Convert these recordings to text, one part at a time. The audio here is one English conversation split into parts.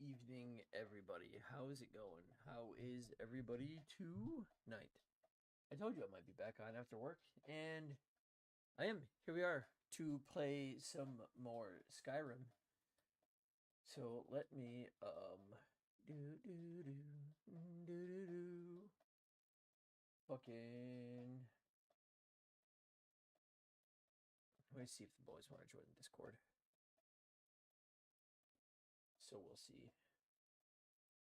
evening, everybody. How is it going? How is everybody tonight? I told you I might be back on after work, and I am. Here we are to play some more Skyrim. So let me do do do do do do fucking. Let me see if the boys want to join the Discord. So we'll see.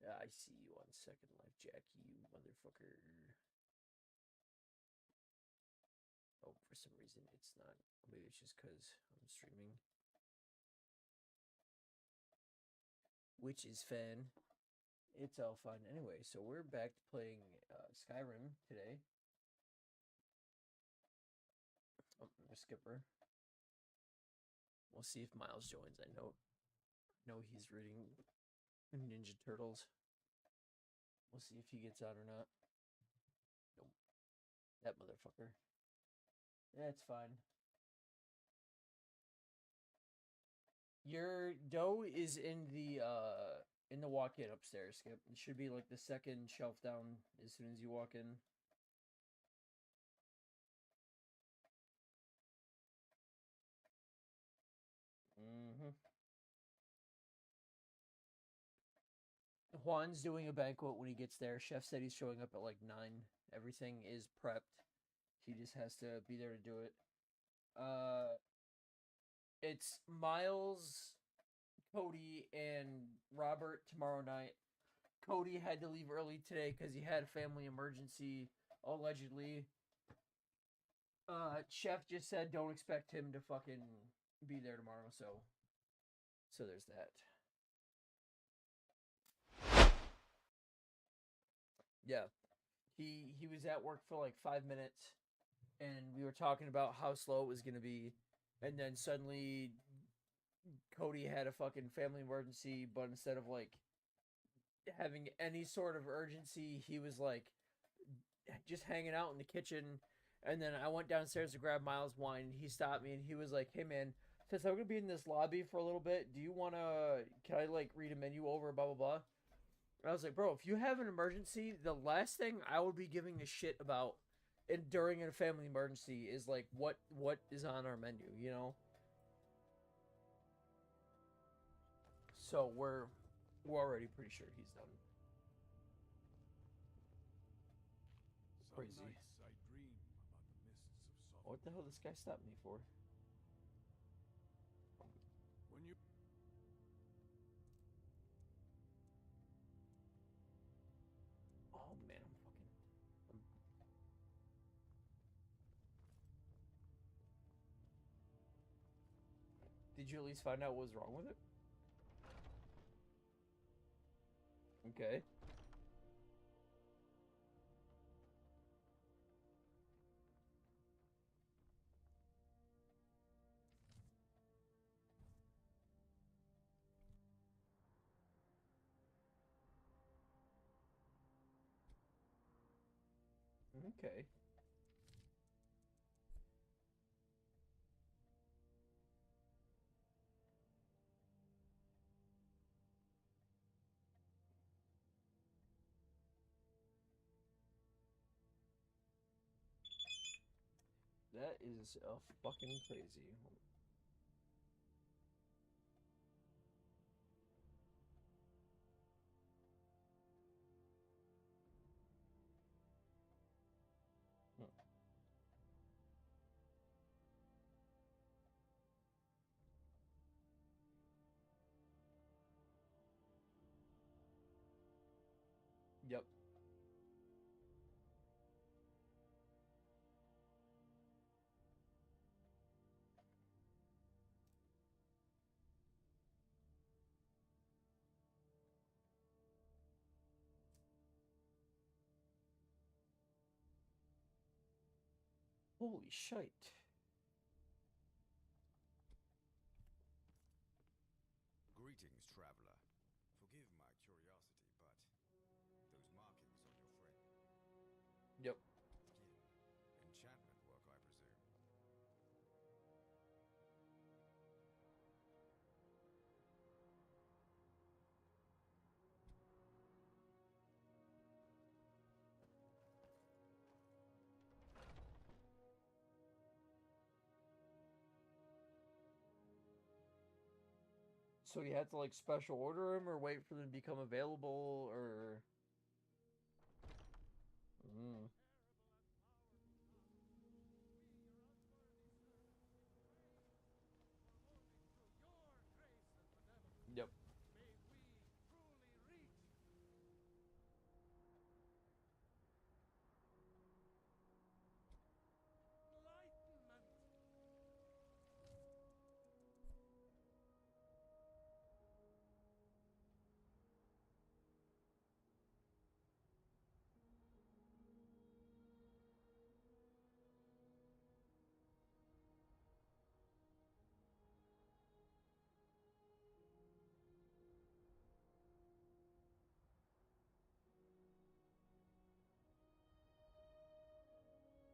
I see you on Second Life, Jackie, you motherfucker. Oh, for some reason it's not. Maybe it's just because I'm streaming. Which is fun. It's all fun. Anyway, so we're back to playing Skyrim today. Oh, Skipper. We'll see if Miles joins. I know he's reading Ninja Turtles. We'll see if he gets out or not. Nope. That motherfucker. That's fine. Your dough is in the walk-in upstairs, Skip. It should be like the second shelf down as soon as you walk in. Mm-hmm. Juan's doing a banquet when he gets there. Chef said he's showing up at like 9. Everything is prepped. He just has to be there to do it. It's Miles, Cody, and Robert tomorrow night. Cody had to leave early today because he had a family emergency, allegedly. Chef just said don't expect him to fucking be there tomorrow, so there's that. Yeah. He was at work for like 5 minutes and we were talking about how slow it was gonna be, and then suddenly Cody had a fucking family emergency, but instead of like having any sort of urgency, he was like just hanging out in the kitchen. And then I went downstairs to grab Miles wine. And he stopped me and he was like, "Hey man, since I'm gonna be in this lobby for a little bit, do you wanna? Can I like read a menu over? Blah blah blah." And I was like, "Bro, if you have an emergency, the last thing I would be giving a shit about, during a family emergency is like what is on our menu, you know." So we're already pretty sure he's done. Crazy. What the hell this guy stopped me for? When you Oh man, I'm fucking. Did you at least find out what was wrong with it? Okay. Okay. That is fucking crazy. Hmm. Yep. Holy shite. Greetings, traveler. Forgive my curiosity, but those markings on your frame. Yep. Enchantment work, I presume. So you had to like special order them or wait for them to become available or. Mm. Yep.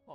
Huh.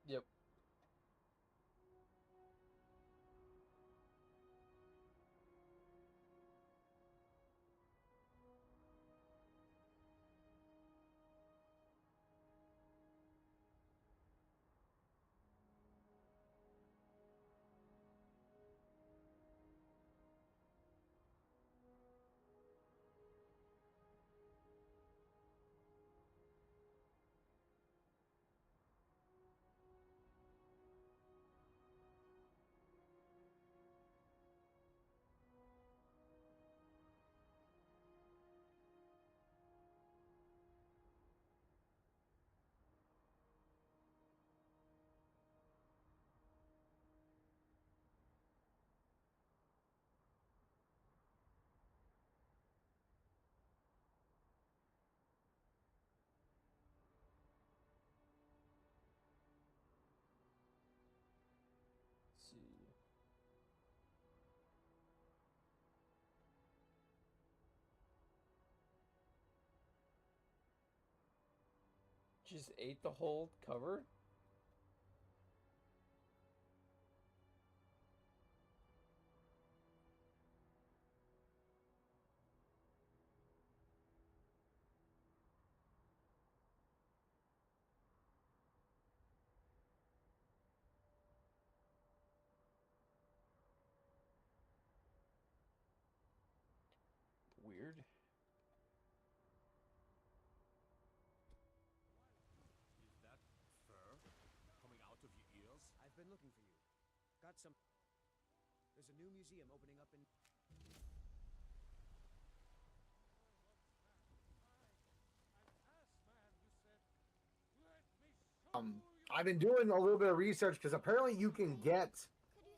Yep. Let's see. Just ate the whole cover? Weird. Is that fur coming out of your ears? I've been looking for you. Got some. There's a new museum opening up in. I've been doing a little bit of research because apparently you can get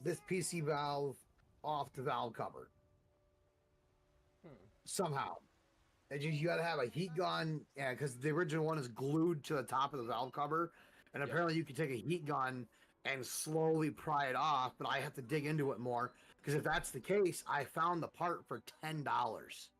this PC valve off the valve cover somehow. And you got to have a heat gun, yeah, because the original one is glued to the top of the valve cover, and Yep. apparently you can take a heat gun and slowly pry it off. But I have to dig into it more because if that's the case, I found the part for $10.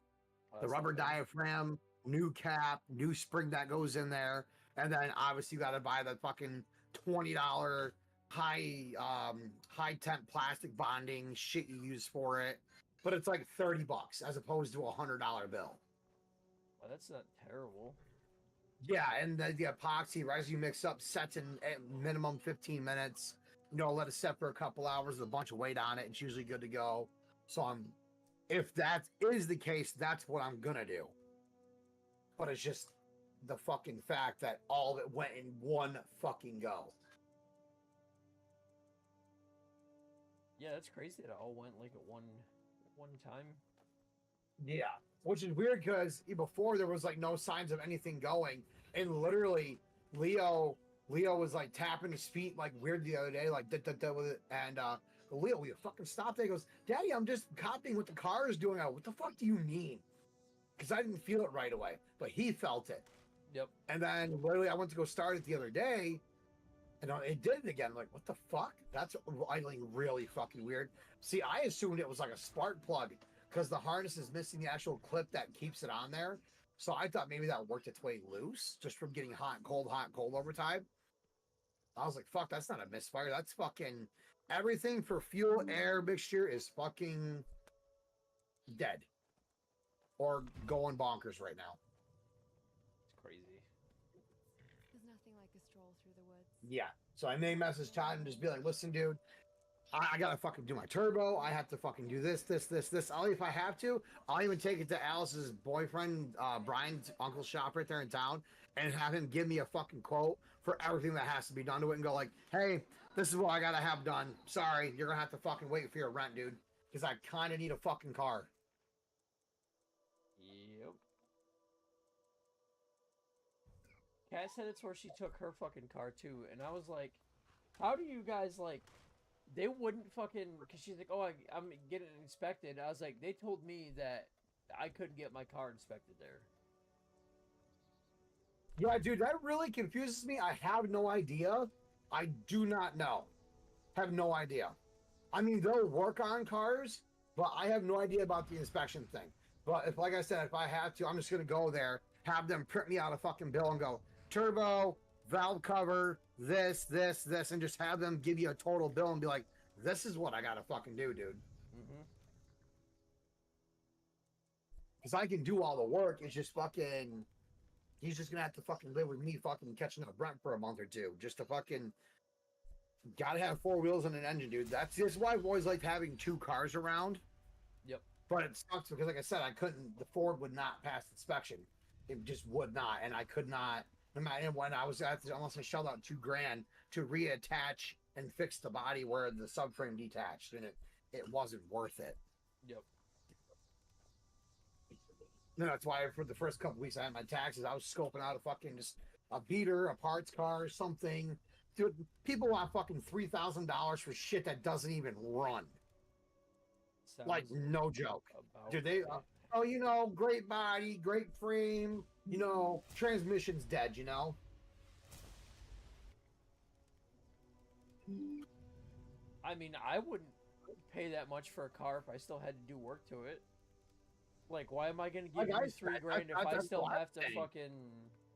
The rubber diaphragm, new cap, new spring that goes in there, and then obviously you got to buy the fucking $20 high temp plastic bonding shit you use for it. But it's like $30 as opposed to $100 bill. Well, that's not terrible. Yeah, and the epoxy resin mix up sets in at minimum 15 minutes. You know, let it set for a couple hours with a bunch of weight on it. It's usually good to go. So if that is the case, that's what I'm gonna do. But it's just the fucking fact that all of it went in one fucking go. Yeah, that's crazy that it all went like at one time. Yeah, which is weird because before there was like no signs of anything going, and literally Leo Leo was like tapping his feet like weird the other day, like da with it. And Leo, will you fucking stop there? He goes, Daddy, I'm just copying what the car is doing. I go, what the fuck do you mean? Because I didn't feel it right away, but he felt it. Yep. And then literally, I went to go start it the other day, and it did it again. I'm like, what the fuck? That's like really fucking weird. See, I assumed it was like a spark plug because the harness is missing the actual clip that keeps it on there. So I thought maybe that worked its way loose just from getting hot and cold over time. I was like, fuck, that's not a misfire. That's fucking everything for fuel air mixture is fucking dead or going bonkers right now. It's crazy. There's nothing like a stroll through the woods. Yeah. So I may message Todd and just be like, listen, dude, I gotta fucking do my turbo. I have to fucking do this. If I have to, I'll even take it to Alice's boyfriend, Brian's uncle's shop right there in town, and have him give me a fucking quote for everything that has to be done to it, and go like, hey, this is what I gotta have done. Sorry, you're gonna have to fucking wait for your rent, dude, because I kind of need a fucking car. Yep. Kat said it's where she took her fucking car too, and I was like, how do you guys like? They wouldn't fucking, because she's like, oh, I'm getting it inspected. I was like, they told me that I couldn't get my car inspected there. Yeah, dude, that really confuses me. I have no idea. I do not know. Have no idea. I mean, they'll work on cars, but I have no idea about the inspection thing. But if, like I said, if I have to, I'm just going to go there, have them print me out a fucking bill and go, turbo, valve cover, this, and just have them give you a total bill and be like, this is what I got to fucking do, dude. Mm-hmm. Because I can do all the work. It's just fucking... He's just going to have to fucking live with me fucking catching up Brent for a month or two. Just to fucking... Gotta have four wheels and an engine, dude. That's why I've always liked having two cars around. Yep. But it sucks because, like I said, the Ford would not pass inspection. It just would not. And I could not... No matter when I was at, unless I shelled out $2,000 to reattach and fix the body where the subframe detached, and it wasn't worth it. Yep. No, that's why for the first couple weeks I had my taxes, I was scoping out a fucking just a beater, a parts car, something. Dude, people want fucking $3,000 for shit that doesn't even run. Sounds Like no joke. about Dude, they right. oh, you know, great body, great frame, you know, transmission's dead, you know. I mean, I wouldn't pay that much for a car if I still had to do work to it. Like, why am I gonna give you $3,000 if I still have to fucking?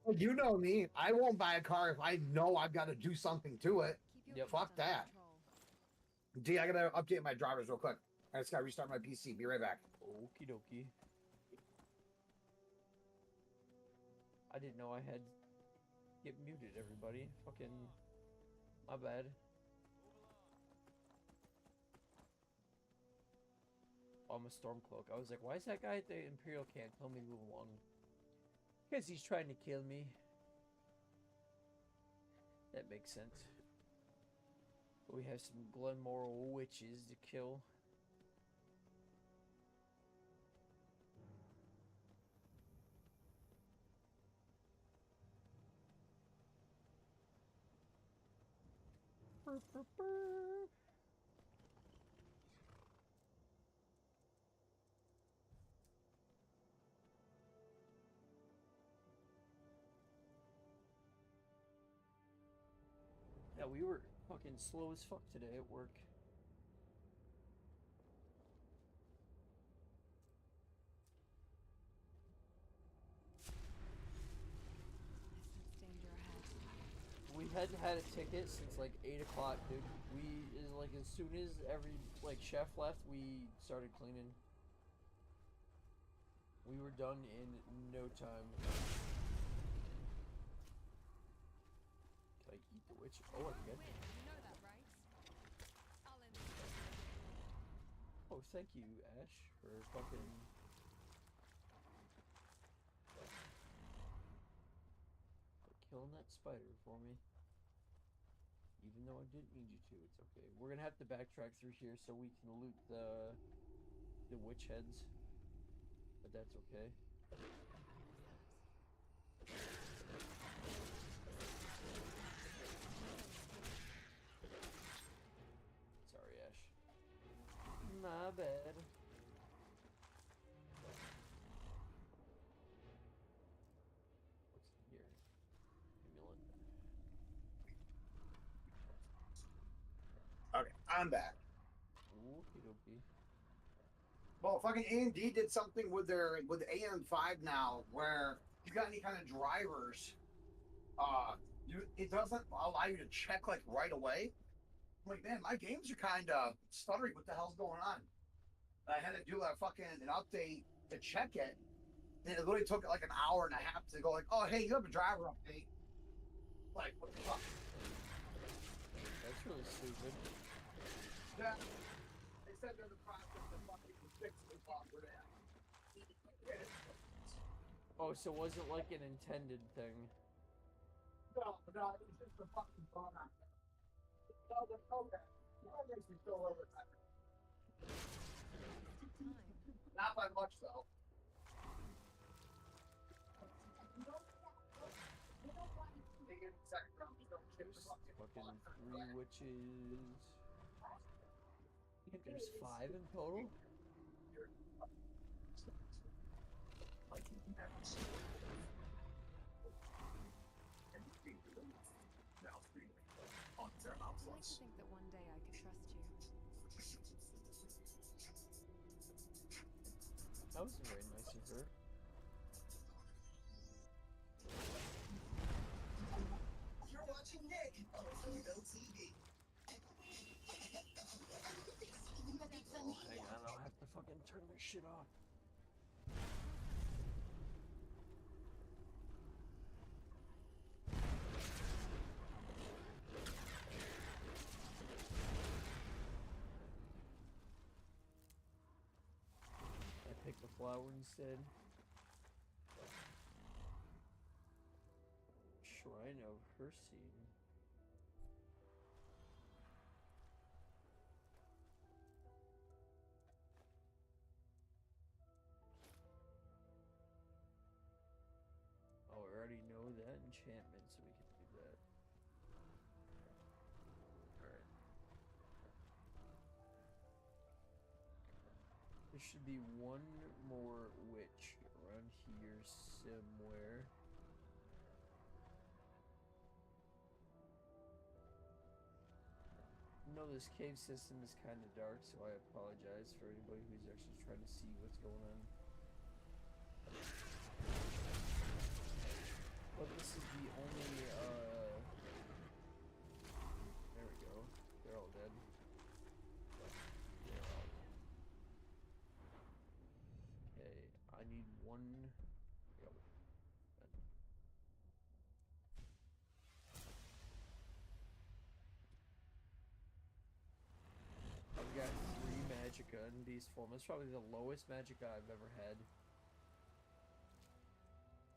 Well, you know me. I won't buy a car if I know I've got to do something to it. Keep your Yep. Fuck feet under that. control. D, I gotta update my drivers real quick. I just gotta restart my PC. Be right back. Okie dokie. I didn't know I had get muted. Everybody, fucking, my bad. Oh, I'm a Stormcloak. I was like, why is that guy at the Imperial can't tell me to move along? Because he's trying to kill me. That makes sense. But we have some Glenmore witches to kill. Brr, brr, brr. Yeah, we were fucking slow as fuck today at work. I sense danger ahead. We hadn't had a ticket since like 8 o'clock, dude. We is like as soon as every like chef left, we started cleaning. We were done in no time. Can I eat the witch? Oh, I can. Win, you know that, right? I'll end this. Oh, thank you, Ash, for fucking. For killing that spider for me. Even though I didn't need you to, it's okay. We're gonna have to backtrack through here so we can loot the witch heads. But that's okay. My bad. What's here? Amulet. Okay, I'm back. Okie dokie. Well, fucking AMD did something with AM5 now, where you got any kind of drivers, it doesn't allow you to check like right away. I'm like, man, my games are kind of stuttering. What the hell's going on? I had to do an update to check it, and it literally took like an hour and a half to go like, oh hey, you have a driver update. Like, what the fuck? That's really stupid. Yeah, they said they're in the process of fucking fixing the software now. Oh, so it wasn't like an intended thing. No, it's just a fucking bug on there. So I was like, okay, that makes me feel a little bit better. Time. Not by much though. They get the second round, just don't shit the There's fucking fucking 3 witches. I think there's 5 in total. I like to think that one day I could trust you. That was very nice of her. You're watching Nick on Pluto TV. Oh, hang on, I'll have to fucking turn this shit off. I picked the flower instead. Shrine of Hersine. Oh, I already know that enchantment, so we can do that. Alright. There should be one more witch around here somewhere. No, this cave system is kind of dark, so I apologize for anybody who's actually trying to see what's going on. But this is the only, there we go. They're all dead. They're all dead. Okay, I need one. Yep. I've got 3 magicka in beast form. That's probably the lowest magicka I've ever had.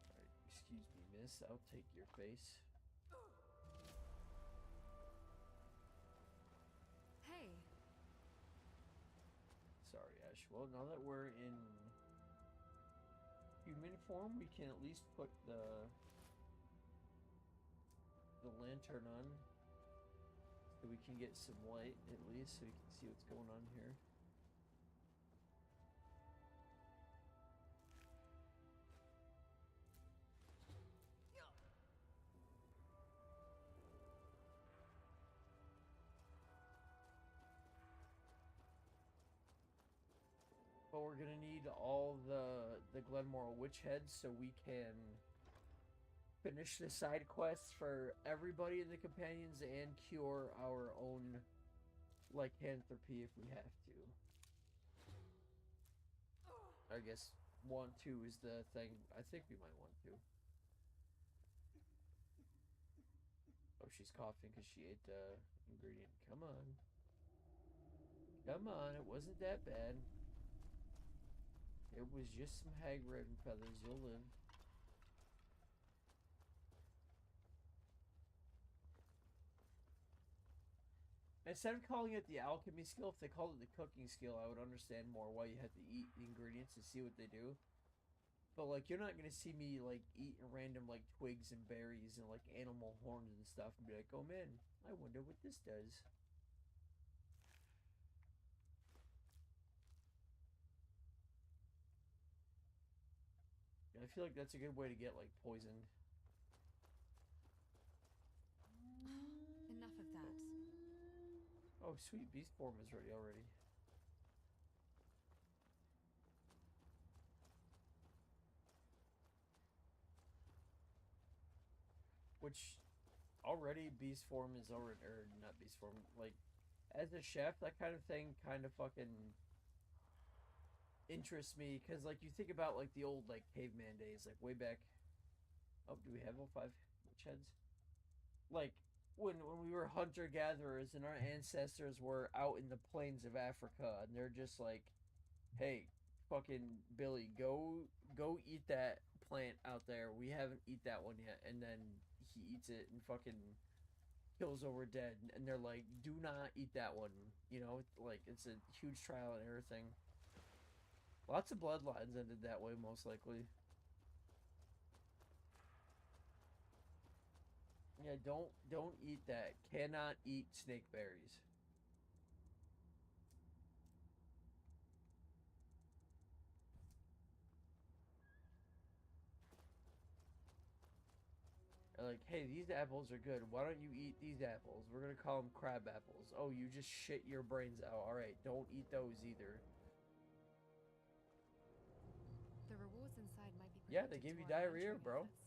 Alright, excuse me, miss. I'll take your face. Hey, Sorry, Ash. Well, now that we're in human form, we can at least put the lantern on, so we can get some light at least, so we can see what's going on here. But we're gonna need all the Glenmore witch heads so we can finish the side quests for everybody in the companions and cure our own lycanthropy if we have to. I guess want to is the thing. I think we might want to. Oh, she's coughing because she ate the ingredient. Come on. Come on, it wasn't that bad. It was just some hag raven feathers. You'll live. Instead of calling it the alchemy skill, if they called it the cooking skill, I would understand more why you had to eat the ingredients to see what they do. But like, you're not gonna see me like eat random like twigs and berries and like animal horns and stuff and be like, oh man, I wonder what this does. feel like that's a good way to get like poisoned. Enough of that. Oh, sweet, beast form is ready already. Which already beast form is already, or not beast form, like as a chef, that kind of thing kind of fucking interests me because like you think about like the old like caveman days, like way back. Oh, do we have all 5 witch heads? Like when we were hunter gatherers and our ancestors were out in the plains of Africa and they're just like, hey, fucking Billy, go eat that plant out there. We haven't eat that one yet, and then he eats it and fucking kills over dead, and they're like, do not eat that one. You know, like it's a huge trial and error thing. Lots of bloodlines ended that way, most likely. Yeah, don't eat that. Cannot eat snake berries. Or like, hey, these apples are good. Why don't you eat these apples? We're gonna call them crab apples. Oh, you just shit your brains out. All right, don't eat those either. The rewards inside might be Yeah, they predicted give to you our diarrhea, adventuring bro. efforts.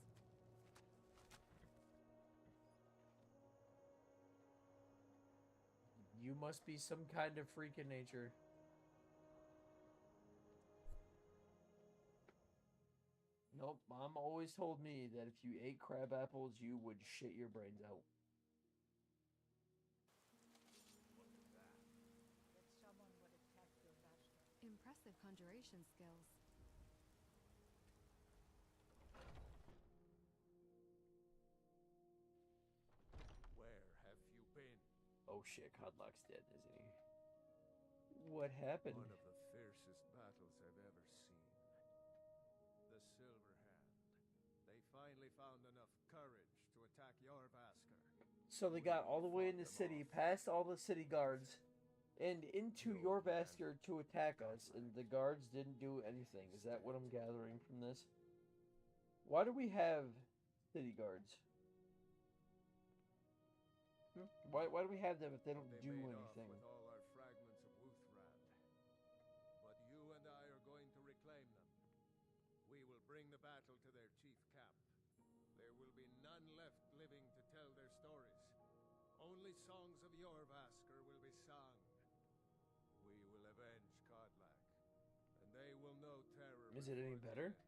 You must be some kind of freak in nature. Nope, Mom always told me that if you ate crab apples, you would shit your brains out. Impressive conjuration skills. Where have you been? Oh shit, Codlock's dead, isn't he? What happened? One of the fiercest battles I've ever seen. The Silver Hand. They finally found enough courage to attack Jorrvaskr. So they got all the way in the city, past all the city guards, and into Jorrvaskr to attack us, and the guards didn't do anything. Is that what I'm gathering from this? Why do we have city guards? Why do we have them if they don't They do made off anything? with all our fragments of Wuthrand. But you and I are going to reclaim them. We will bring the battle to their chief camp. There will be none left living to tell their stories. Only songs of Jorrvaskr will be sung. We will avenge Kodlak, and they will know terror. Is it any before the better? end.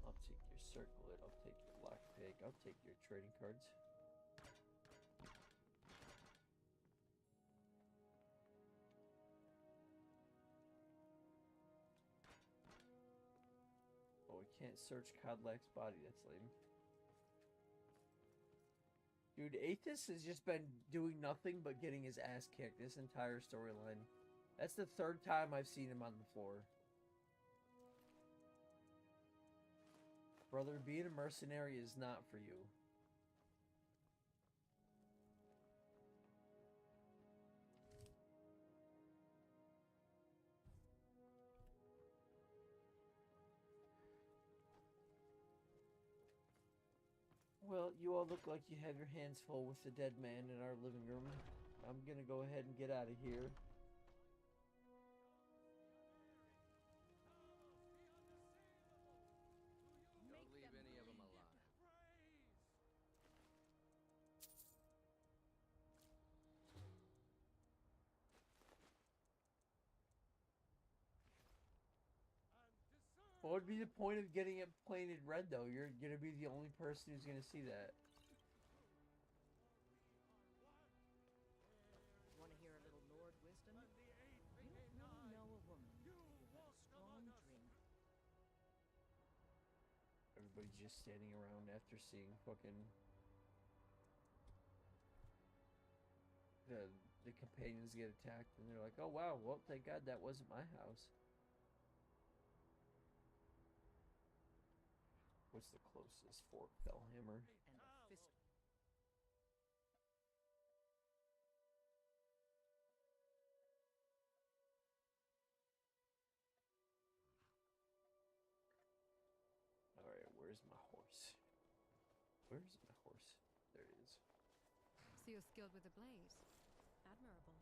I'll take your circlet, I'll take your lockpick, I'll take your trading cards. Oh, we can't search Codlak's body, that's lame. Dude, Aethys has just been doing nothing but getting his ass kicked this entire storyline. That's the 3rd time I've seen him on the floor. Brother, being a mercenary is not for you. Well, you all look like you have your hands full with the dead man in our living room. I'm gonna go ahead and get out of here. Don't leave any of them alive. What would be the point of getting it painted red, though? You're gonna be the only person who's gonna see that. Want to hear a little Nord wisdom? You will know a woman with a strong drink. Everybody's just standing around after seeing fucking the companions get attacked, and they're like, "Oh wow, well thank God that wasn't my house." What's the closest Fort Bellhammer? And a fist. Where's my horse? Where's my horse? There it is. So you're skilled with a blade. Admirable.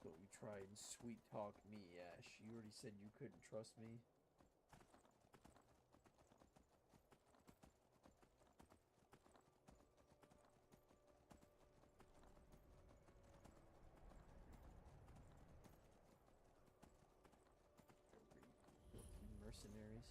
Don't you try and sweet talk me, Ash. You already said you couldn't trust me. Mercenaries.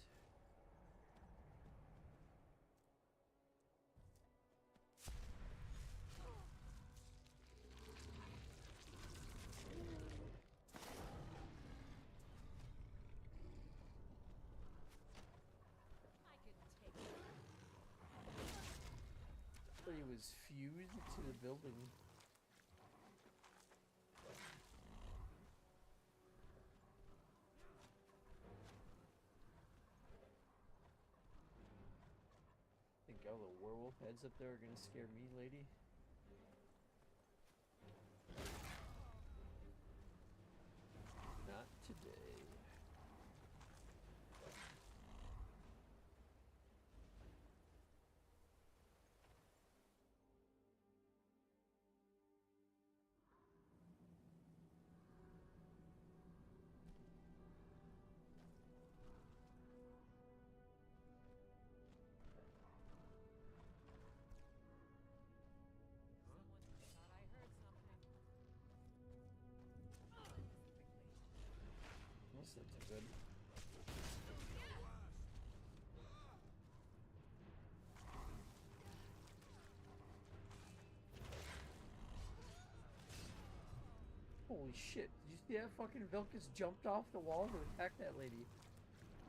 He was fused to the building. Think all the werewolf heads up there are gonna scare me, lady? Not today. Thought I heard something. That's not too good. Holy shit, did you see that fucking Vilcus jumped off the wall to attack that lady?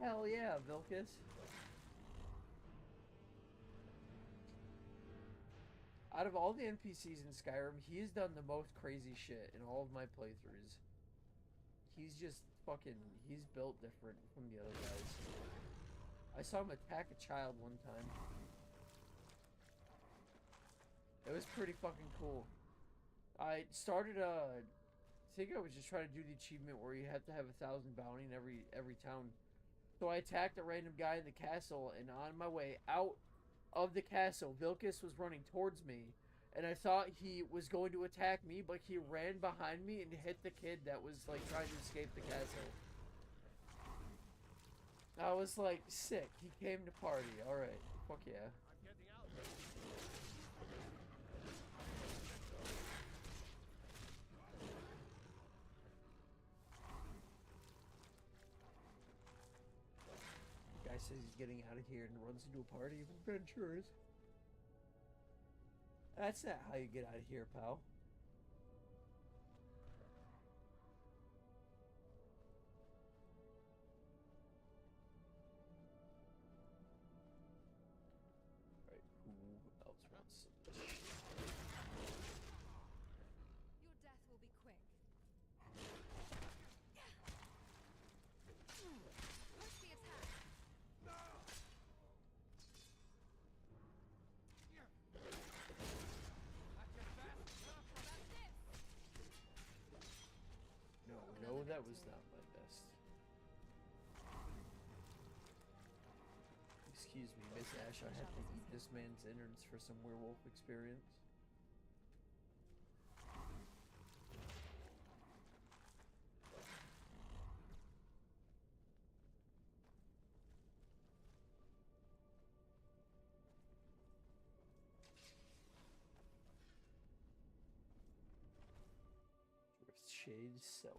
Hell yeah, Vilcus. Out of all the NPCs in Skyrim, he has done the most crazy shit in all of my playthroughs. He's just fucking, he's built different from the other guys. I saw him attack a child one time. It was pretty fucking cool. I started, I think I was just trying to do the achievement where you have to have 1,000 bounty in every town. So I attacked a random guy in the castle, and on my way out of the castle, Vilcus was running towards me, and I thought he was going to attack me, but he ran behind me and hit the kid that was like trying to escape the castle. I was like, sick. He came to party. All right, fuck yeah. I'm getting out. Guy says he's getting out of here and runs into a party of adventurers. That's not how you get out of here, pal. Alright, who else wants some shit? Your death will be quick. Push the attack. No, that was not my best. Excuse me, Miss Ash, I have to eat this man's innards for some werewolf experience. Shade Cellar.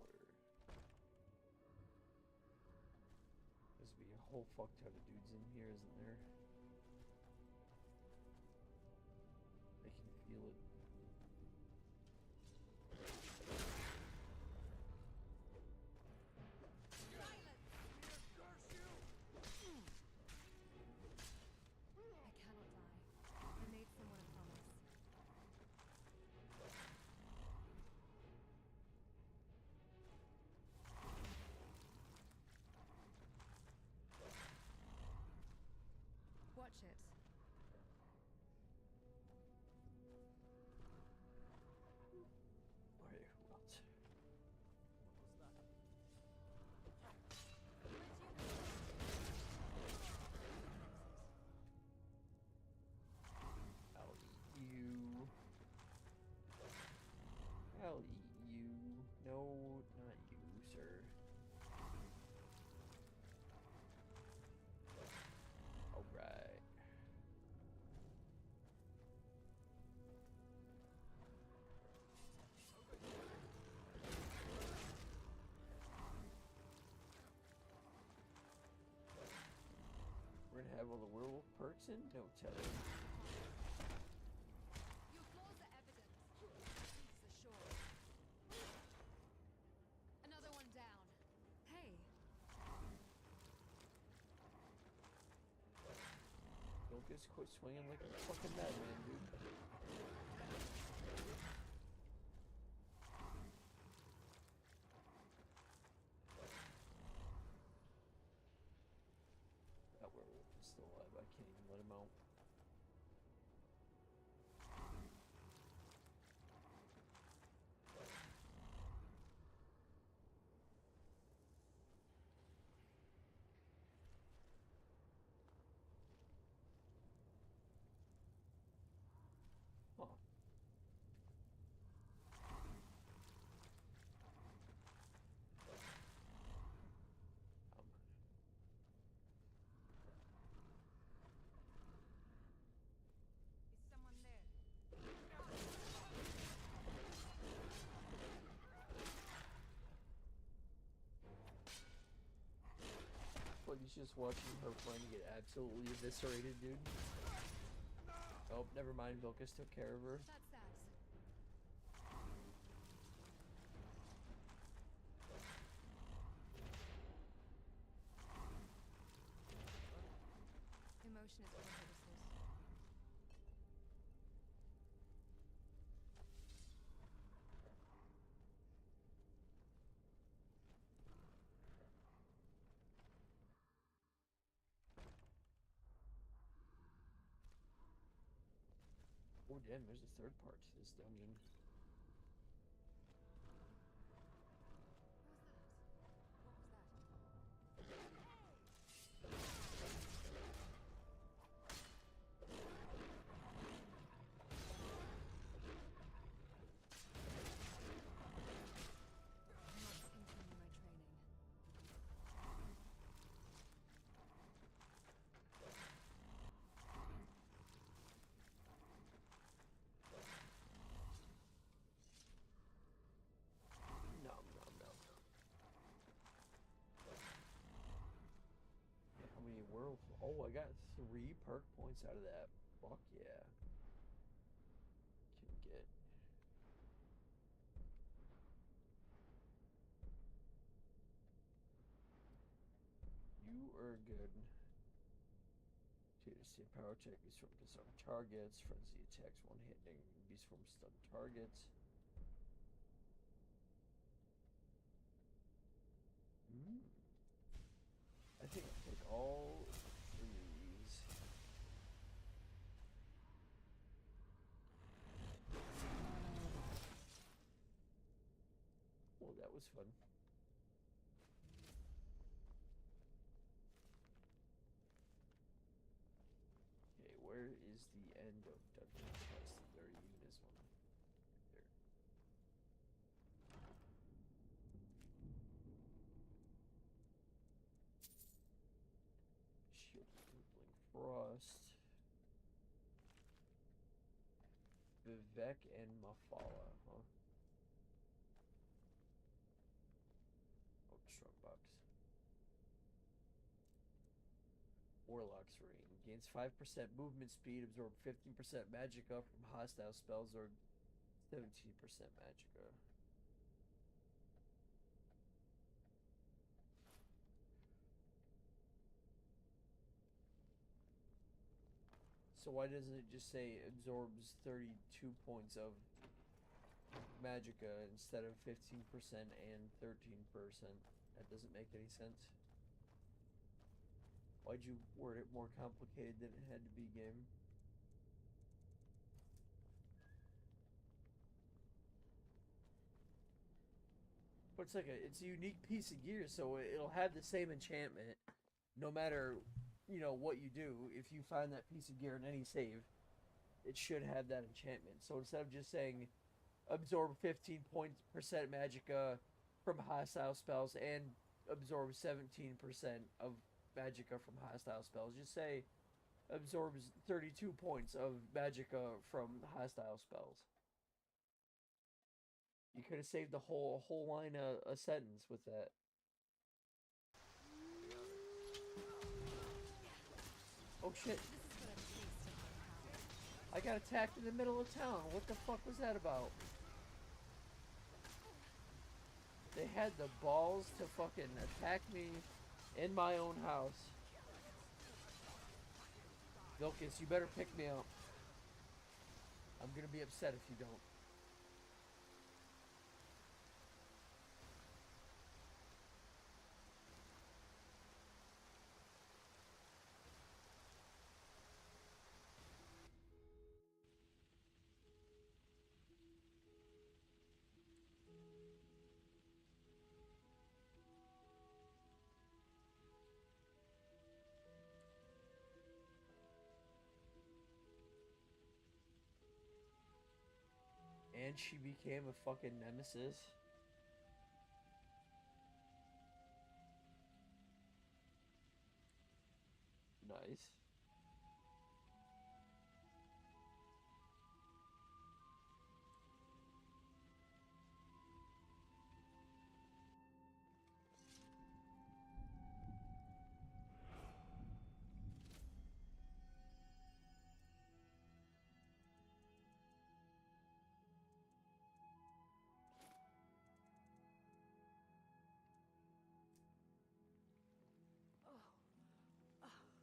There's be a whole fuck ton of dudes in here, isn't there? I can feel it. I cannot die. I made someone a promise. Watch it. Alright, who else? What's that? have all the werewolf perks in? No telling. Your claws are evidence. Peace assured. Another one down. Hey, Don't just quit swinging like a fucking madman, dude. That werewolf is still alive. I can't even let him out. Huh. is someone there? Like he's just watching her friend get absolutely eviscerated, dude. Oh, never mind. Vilkas took care of her. That's that. Emotion is prejudices. Oh damn, there's a third part to this dungeon. What was that? I must continue my training. Nom nom nom nom. Yeah, how many werewolf? Oh, I got 3 perk points out of that. Fuck yeah. Can get. You are good. TSC power check is from disarmed targets. Frenzy attacks one hitting beast from stunned targets. I think I'll take all 3 of these. Well, that was fun. Okay, where is the end of Dungeon Quest? There even is one. There. Shield of Dribbling Frost. Vivek and Mafala, huh? Oh, Strongbox. Warlock's Ring. Gains 5% movement speed, absorb 15% magicka from hostile spells, or 17% magicka. So why doesn't it just say absorbs 32 points of magicka instead of 15% and 13%? That doesn't make any sense. Why'd you word it more complicated than it had to be, game? But it's a unique piece of gear, so it'll have the same enchantment no matter, what you do. If you find that piece of gear in any save, it should have that enchantment. So instead of just saying absorb 15% magicka from hostile spells and absorb 17% of magicka from hostile spells, just say absorbs 32 points of magicka from hostile spells. You could have saved the whole line a sentence with that. Oh shit. This is what I'm taste of my power. I got attacked in the middle of town. What the fuck was that about? They had the balls to fucking attack me in my own house. Vilcus, you better pick me up. I'm gonna be upset if you don't. And she became a fucking nemesis. Nice.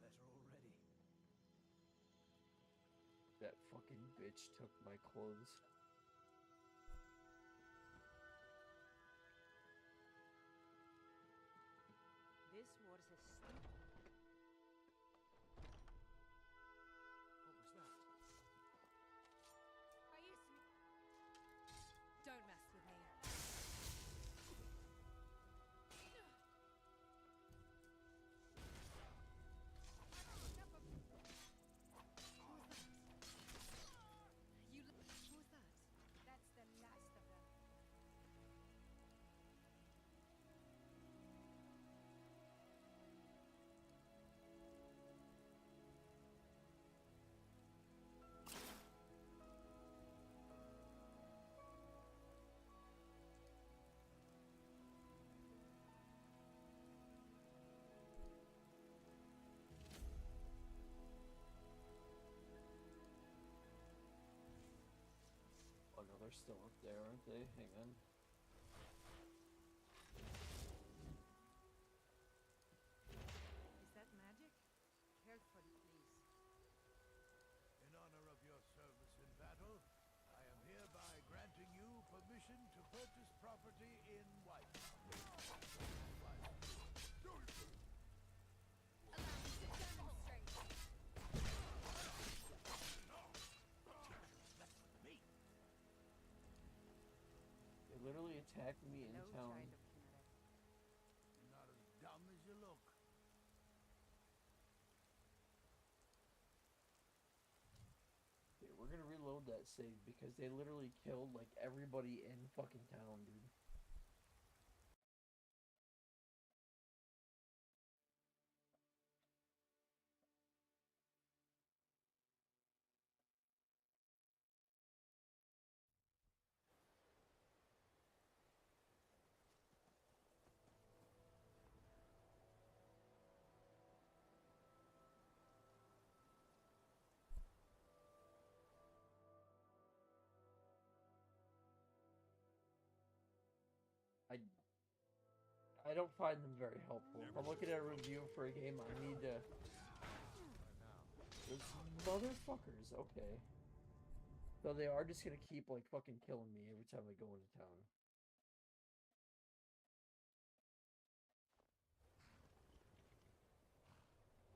Better already. That fucking bitch took my clothes. This was a stupid. What was that? Are you Don't mess with me. Who was that? That's the last of them. Oh no, they're still up there, aren't they? Hang on. Is that magic? Carefully, please. In honor of your service in battle, I am hereby granting you permission to purchase property in White. They literally attacked me in No town. child of Kinneret. You're not as dumb as you look. Okay, we're gonna reload that save because they literally killed like everybody in fucking town, dude. I don't find them very helpful. If I'm looking at a review for a game, I need to. Those motherfuckers. Okay. So they are just gonna keep like fucking killing me every time I go into town.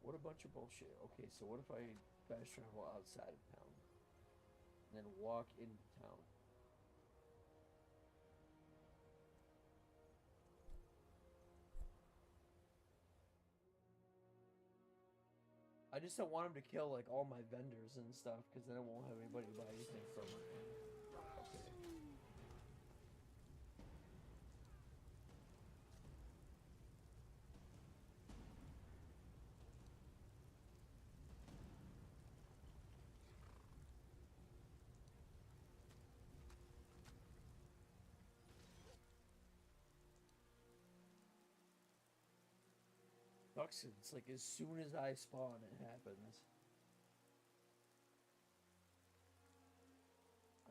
What a bunch of bullshit. Okay, so what if I fast travel outside of town? And then walk into town? I just don't want him to kill like all my vendors and stuff because then I won't have anybody to buy anything from. Okay. sucks. It's like as soon as I spawn, it happens.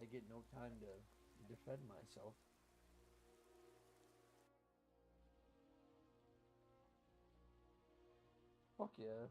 I get no time to defend myself. Fuck yeah.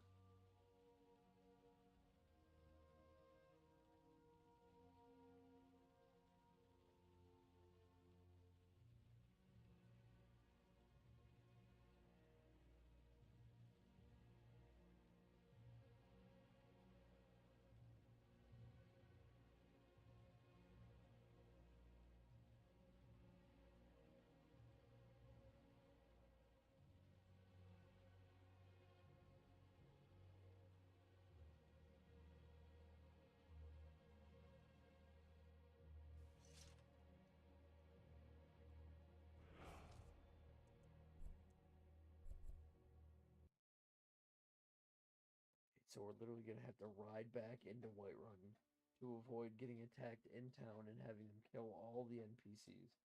So we're literally gonna have to ride back into Whiterun to avoid getting attacked in town and having them kill all the NPCs.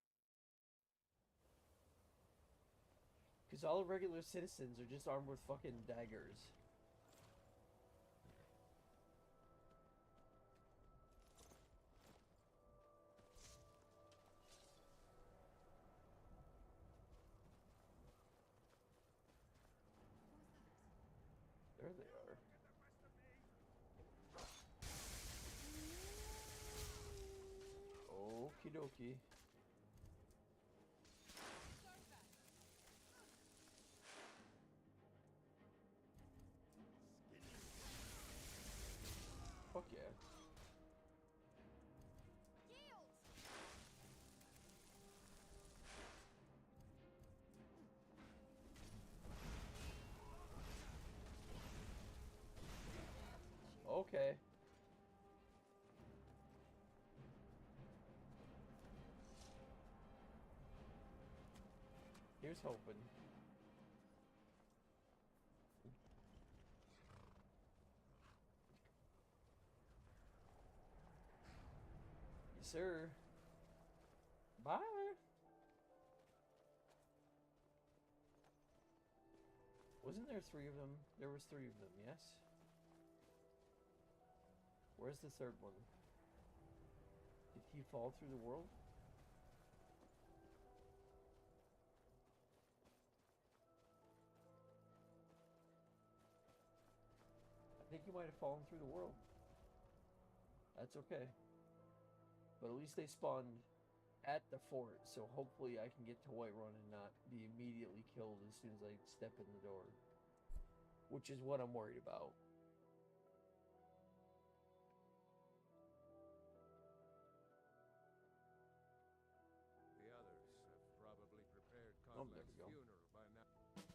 Because all the regular citizens are just armed with fucking daggers. There they are. Okie dokie. Fuck yeah. Okay. Here's hoping. Yes, sir. Bye. Wasn't there 3 of them? There was 3 of them, yes? Where's the 3rd one? Did he fall through the world? I think he might have fallen through the world. That's okay. But at least they spawned at the fort, so hopefully I can get to Whiterun and not be immediately killed as soon as I step in the door. Which is what I'm worried about. The others have probably prepared Oh, there we Kodlak's go. funeral by now.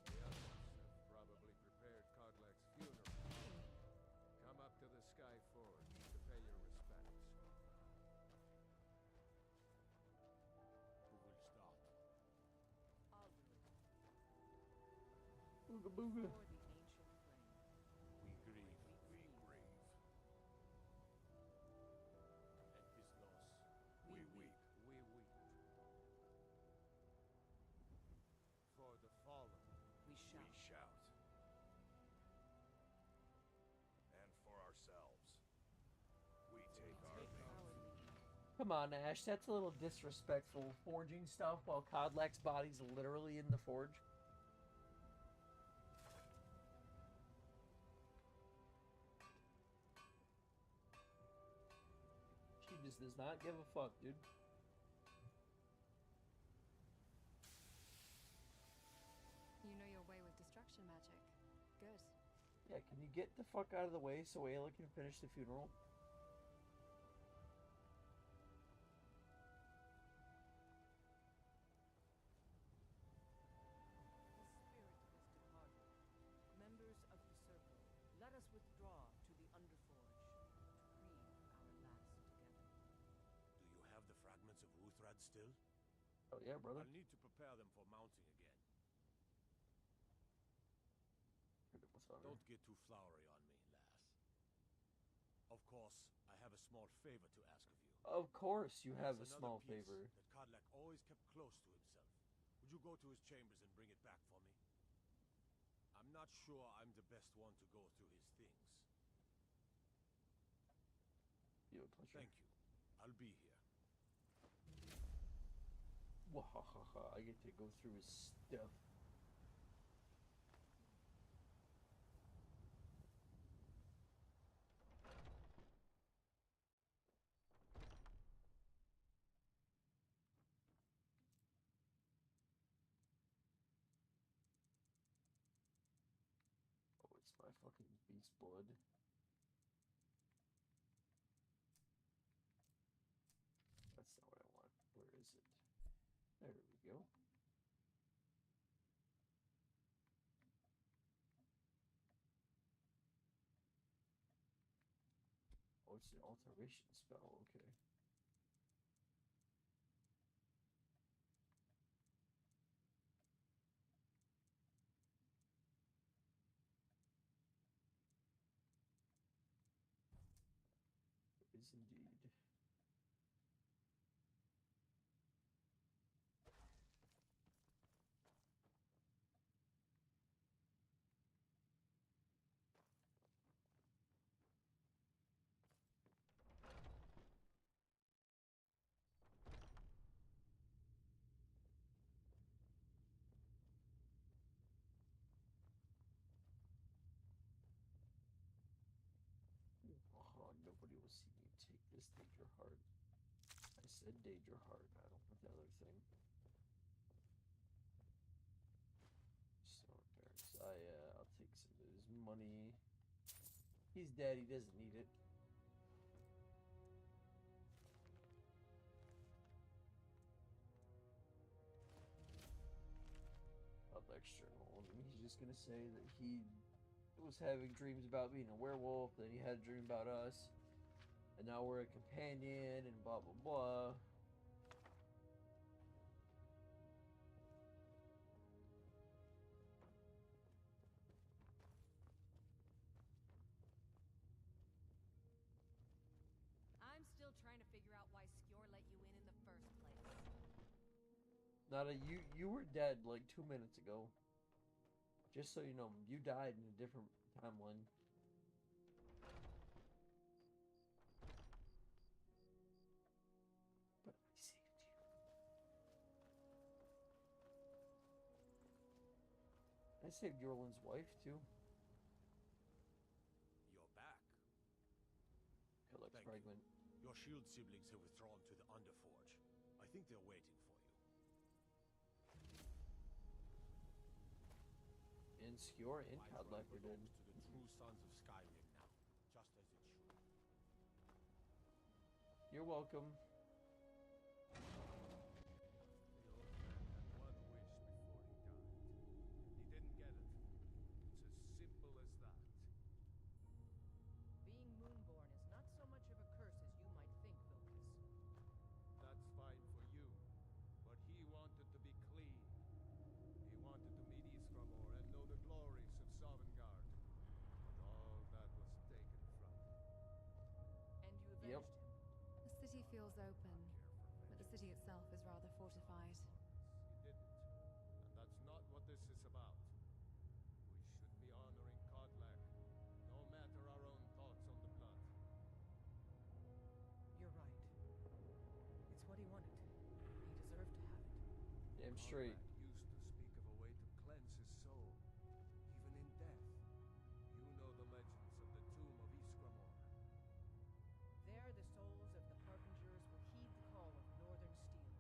The others have probably prepared Kodlak's funeral. Come up to the Sky Forge to pay your respects. Who will start? I'll do it. Booga booga. For the ancient flame. We grieve. We grieve. At this loss, we weep. We weep. For the fallen. We We shout. shout. And for ourselves, we take our Take leave. our leave. Come on, Ash. That's a little disrespectful. Forging stuff while Kodlak's body's literally in the forge. She just does not give a fuck, dude. You know your way with destruction magic. Good. Yeah, can you get the fuck out of the way so Ayla can finish the funeral? The spirit is departed. Members of the Circle, let us withdraw to the Underforge to grieve our last together. Do you have the fragments of Uthrad still? Oh yeah, brother. I'll need to prepare them for mounting again. What's on her? Don't get too flowery on me, lass. Of course, I have a small favor to ask of you. Of course you have a There's small another piece favor. that Kodlak always kept close to himself. Would you go to his chambers and bring it back for me? I'm not sure I'm the best one to go through his things. You a puncher. Thank you. I'll be here. Wahahaha, I get to go through his stuff. Oh, it's my fucking beast blood. That's not what I want. Where is it? There we go. Oh, it's an alteration spell. Okay. It is indeed. Oh, nobody will see me take this Danger Heart. I said Danger Heart. I don't want the other thing. Stone Barracks. I'll take some of his money. He's dead. He doesn't need it. Up external. I mean, he's just gonna say that he was having dreams about being a werewolf, then he had a dream about us, and now we're a companion, and blah blah blah. I'm still trying to figure out why Skjor let you in the first place. Nada, you were dead like 2 minutes ago. Just so you know, you died in a different timeline. But I saved you. I saved Yorlin's wife too. You're back. Collect Thank fragment. you. Your shield siblings have withdrawn to the Underforge. I think they're waiting for you. And Skjor and My Kodlak throne are dead. belongs to the true sons of Skyrim now, just as it should. You're welcome. The old man had one wish before he died. He didn't get it. It's as simple as that. Being Moonborn is not so much of a curse as you might think, Vilkas. That's fine for you, but he wanted to be clean. He wanted to meet Ysgramor and know the glories of Sovngarde. But all that was taken from him. And you avenged Yep. him. The city feels open, but the city itself is rather fortified. He didn't. And that's not what this is about. We should be honoring Kodlak, no matter our own thoughts on the blood. You're right. It's what he wanted. He deserved to have it. Damn straight. Konrad used to speak of a way to cleanse his soul, even in death. You know the legends of the tomb of Ysgramor. There, the souls of the Harbingers will heed the call of Northern Steel. We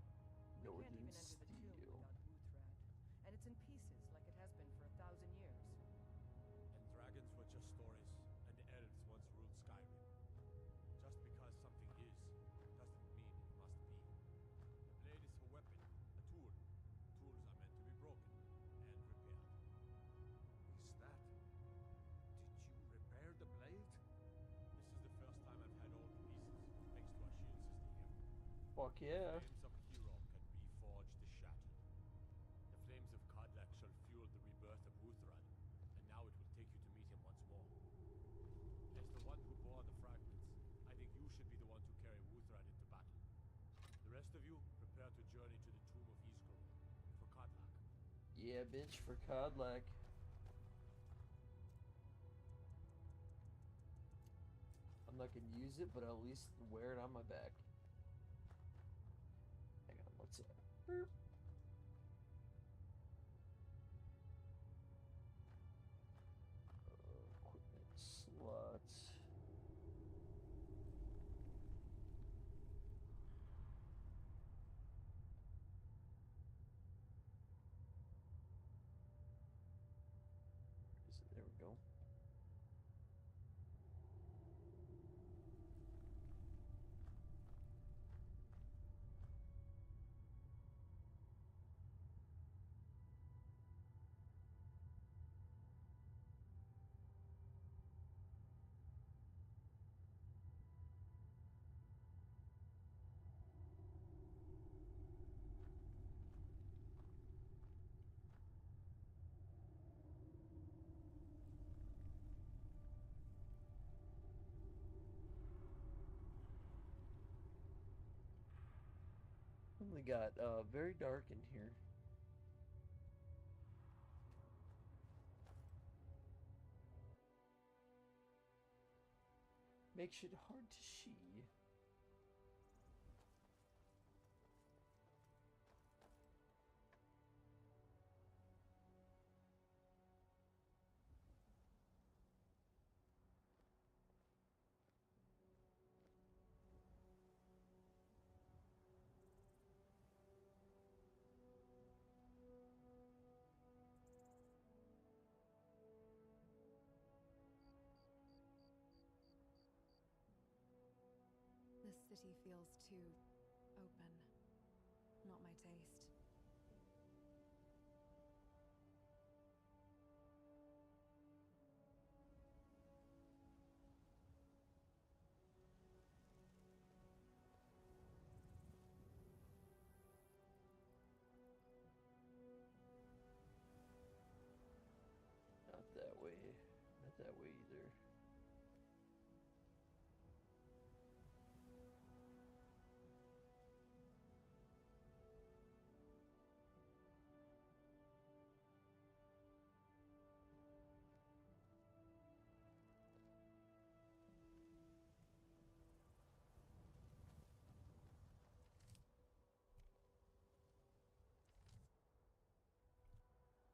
can't Northern even enter the tomb Steel. without Wuthrad, and it's in pieces like it has been for 1,000 years. And dragons were just stories, and elves once ruled Skyrim. Just because something is, doesn't mean it must be. The blade is a weapon, a tool. Tools are meant to be broken and repaired. Is that... Did you repair the blade? This is the first time I've had all the pieces, thanks to our shield system here. Fuck yeah. The flames of Hero can reforge the shattered. The flames of Kodlak shall fuel the rebirth of Wuthrad, and now it will take you to meet him once more. As the one who bore the fragments, I think you should be the one to carry Wuthrad into battle. The rest of you, prepare to journey to the tomb of Ysgramor for Kodlak. Yeah, bitch, for Kodlak. not gonna use it, but I'll at least wear it on my back. Hang on, what's it? Burp. Equipment slots. There we go. We got very dark in here. Makes it hard to see. This city feels too open. Not my taste. Not that way. Not that way either.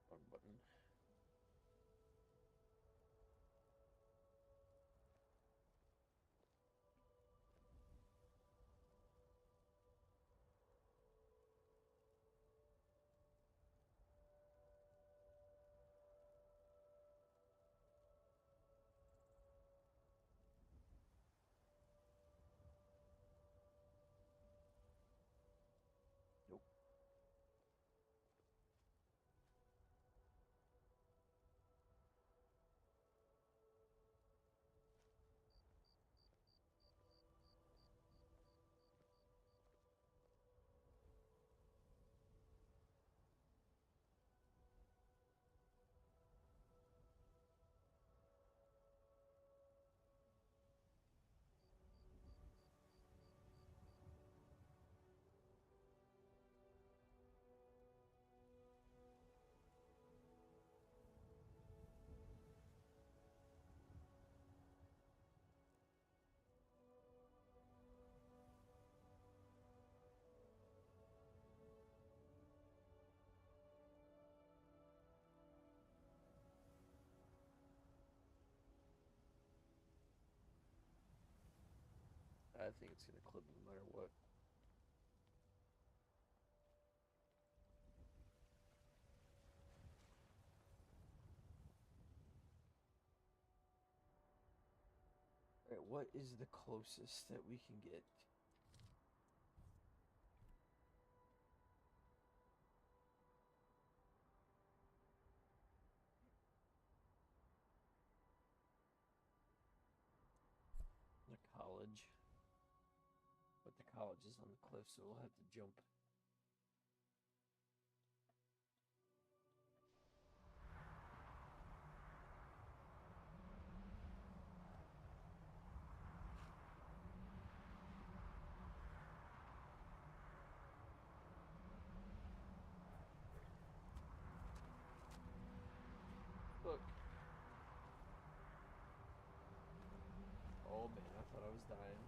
Wrong button. Nope. I think it's gonna clip no matter what. Alright, what is the closest that we can get? The college. But the college is on the cliff, so we'll have to jump. Look. Oh man, I thought I dying.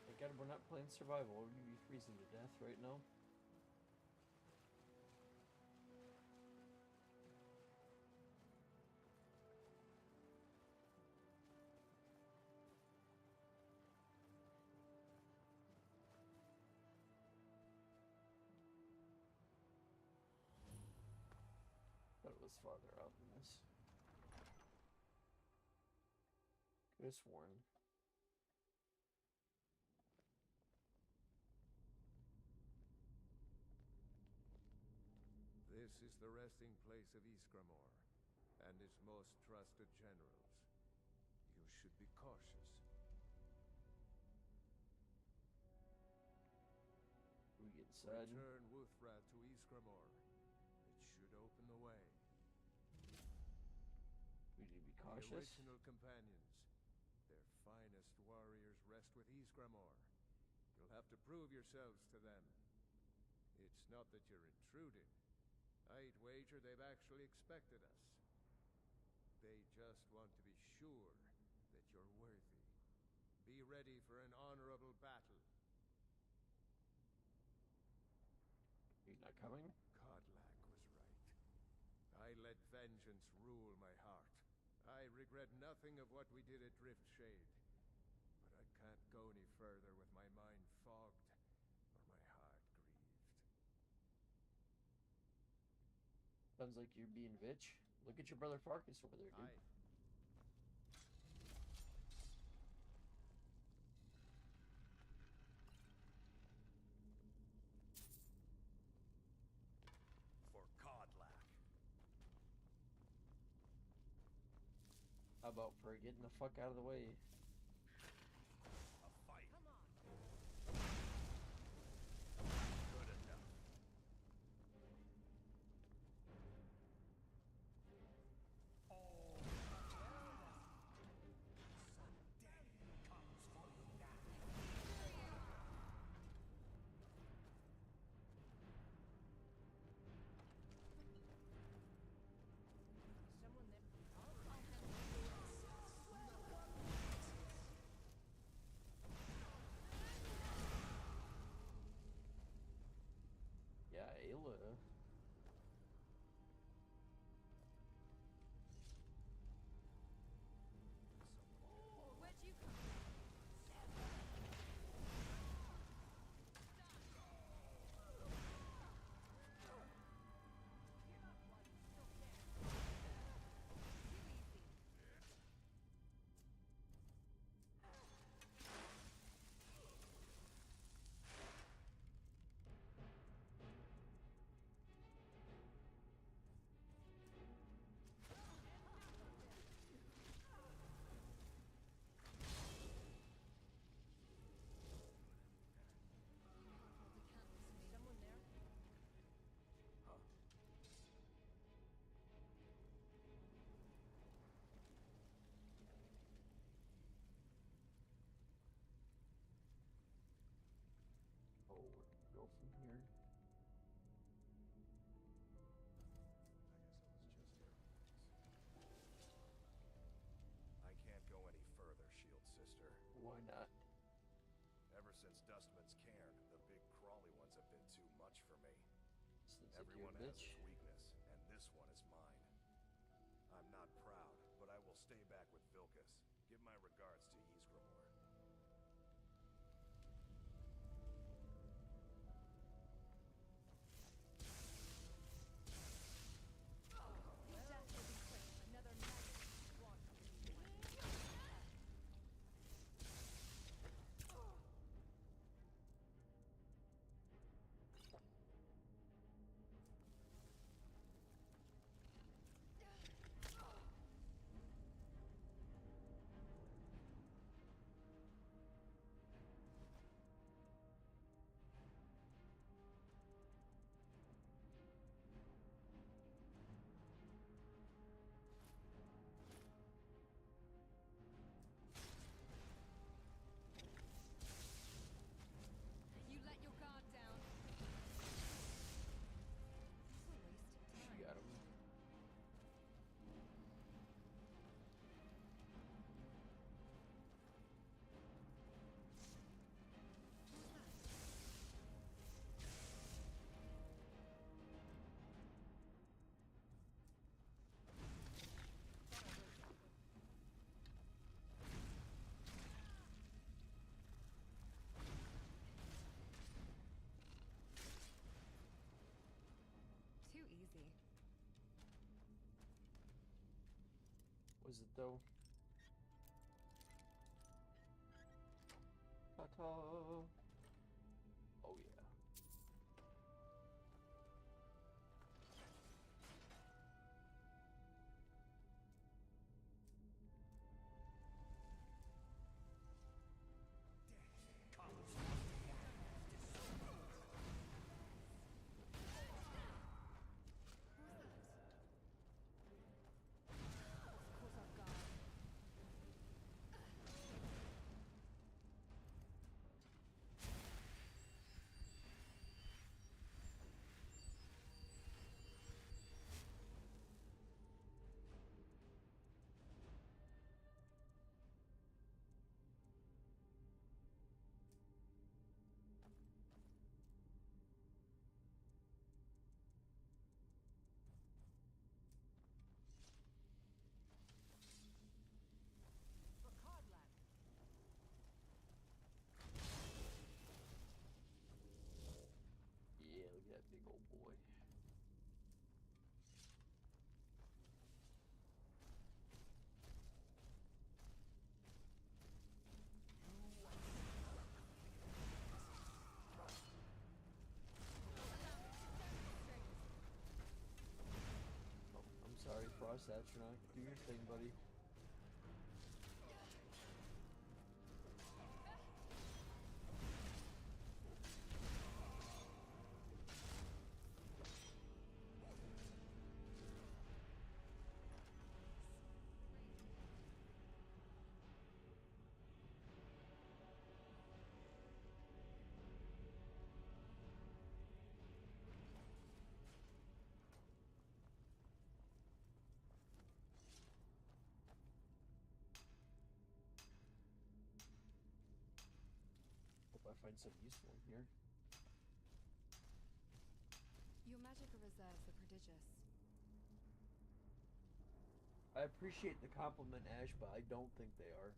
Thank God we're not playing survival. We'd be freezing to death right now. Thought it was farther out than this. Could have sworn. This is the resting place of Ysgramor and its most trusted generals. You should be cautious. We get inside. Return Wuthra to Ysgramor. It should open the way. We need to be The cautious. original companions, their finest warriors, rest with Ysgramor. You'll have to prove yourselves to them. It's not that you're intruding. I'd wager they've actually expected us. They just want to be sure that you're worthy. Be ready for an honorable battle. You're not coming? Kodlak was right. I let vengeance rule my heart. I regret nothing of what we did at Driftshade. But I can't go any further with my mind fogged or my heart grieved. Sounds like you're being bitch. Look at your brother Farkas over there, dude. For Kodlak. How about for getting the fuck out of the way? A fight. Come on. Good enough. Someone there. Yeah, Ayla. Where'd you come from? Someone there. Oh, where do we go from here? I can't go any further, Shield Sister. Why not? Ever since Dustman's cairn, the big crawly ones have been too much for me. Since like you're Everyone a has bitch. its weakness, and this one is mine. I'm not proud, but I will stay back with Vilkas. Give my regards to Ysgramor. Your death will be quick. Was it though? Ta-ta. Oh yeah. Caught off guard. For Codlack. Yeah, look at that big old boy. Oh, I'm sorry, Frost Astronaut. Do your thing, buddy. Hope I find something useful in here. Your magical reserves are prodigious. I appreciate the compliment, Ash, but I don't think they are.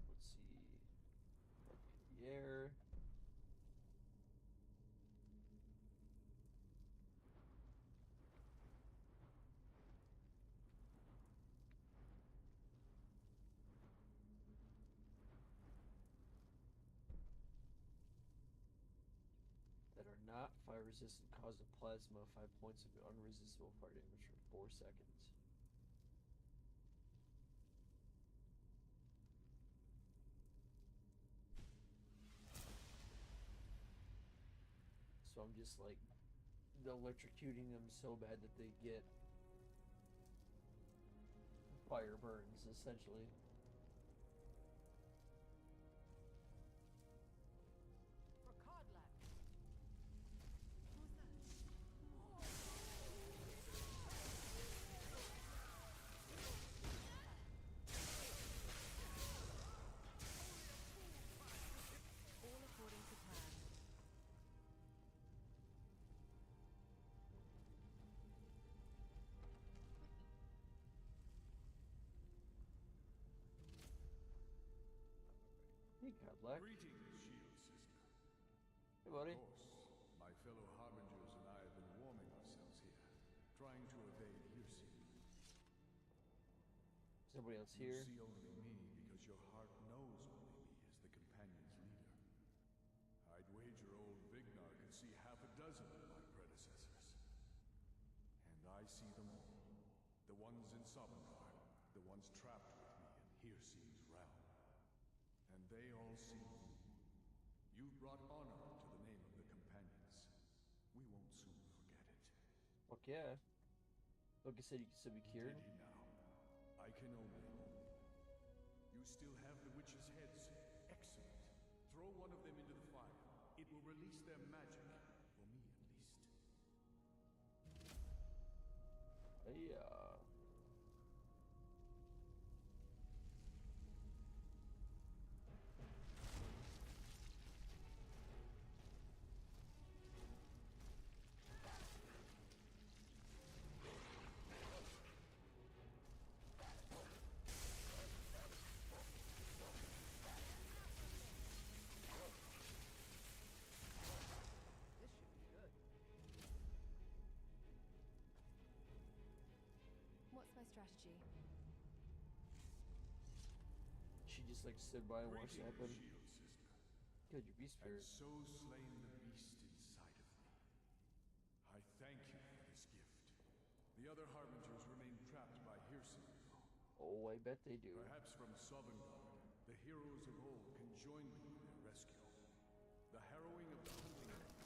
Let's see. Up in the air. That are not fire resistant cause of plasma, 5 points of unresistible fire damage for 4 seconds. So I'm just like electrocuting them so bad that they get fire burns, essentially. For Codlack. Who's that? All according to plan. Hey, Codlack. Greetings, Shield Sister. Hey, buddy. Of course, my fellow Harbingers and I have been warming ourselves here, trying to evade Hircine. Is anybody else You here? see only me because your heart knows only me as the companion's leader. I'd wager old Vignar could see half a dozen of my predecessors. And I see them all. The ones in Sovngarde, the ones trapped with me in Hircine's realm. And they all see you. You've brought honor to the name of the companions. We won't soon forget it. Fuck yeah. Look, I said you can still be cured. Did he now? I can only hope. You still have the witches' heads. Excellent. Throw one of them into the fire. It will release their magic. For me, at least. Hey, This should be strategy? She just like stood by and watched it happen. Shield sister. Good, your beast And spirit. so slain the beast inside of me. I thank you for this gift. The other harbingers remain trapped by Hircine. Oh, I bet they do. Perhaps from Sovngarde, the heroes of old can join me in their rescue. The harrowing of the hunting grounds.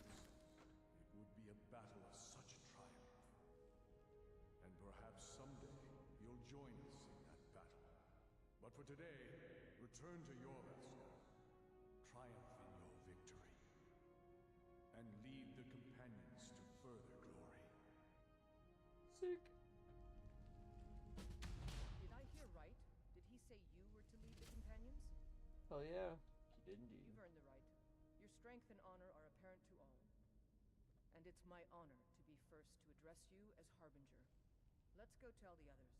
It would be a battle of such triumph. And perhaps someday you'll join us in that battle. But for today, return to Jorrvaskr. Triumph in your victory. And lead the companions to further glory. Sick. Did I hear right? Did he say you were to lead the companions? Hell yeah. He did indeed. You've earned the right. Your strength and honor are apparent to all. And it's my honor to be first to address you as Harbinger. Let's go tell the others.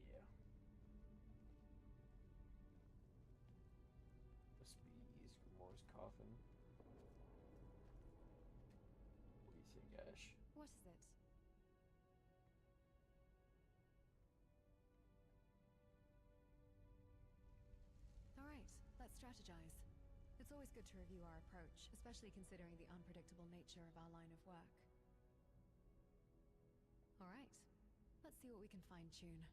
Yeah. Must be Isgrimmor's coffin. What do you think, Ash? What is it? Alright, let's strategize. It's always good to review our approach, especially considering the unpredictable nature of our line of work. Alright, let's see what we can fine-tune.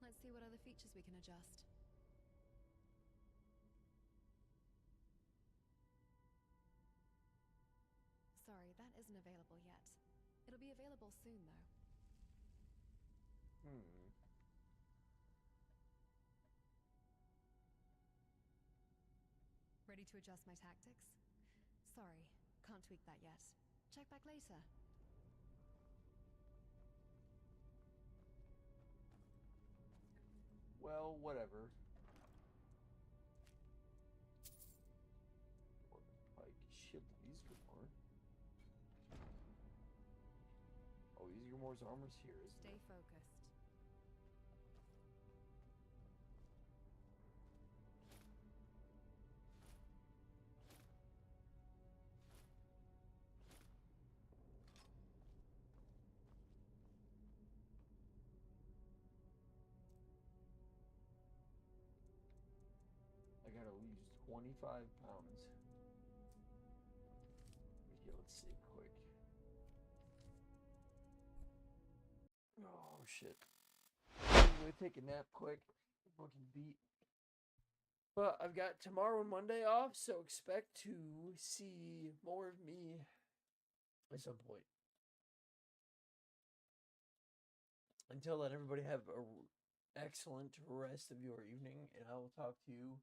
Let's see what other features we can adjust. Sorry, that isn't available yet. It'll be available soon, though. Ready to adjust my tactics? Sorry, can't tweak that yet. Check back later. Well, whatever. Dwarven Pike, Shield of Isgrimmor. Oh, Isgrimmor's armor's here, isn't Stay it? focused. I gotta lose 25 pounds. Yeah, let's see quick. Oh shit. I'm gonna take a nap quick. Fucking beat. But I've got tomorrow and Monday off, so expect to see more of me at some point. Until then, everybody have a excellent rest of your evening, and I will talk to you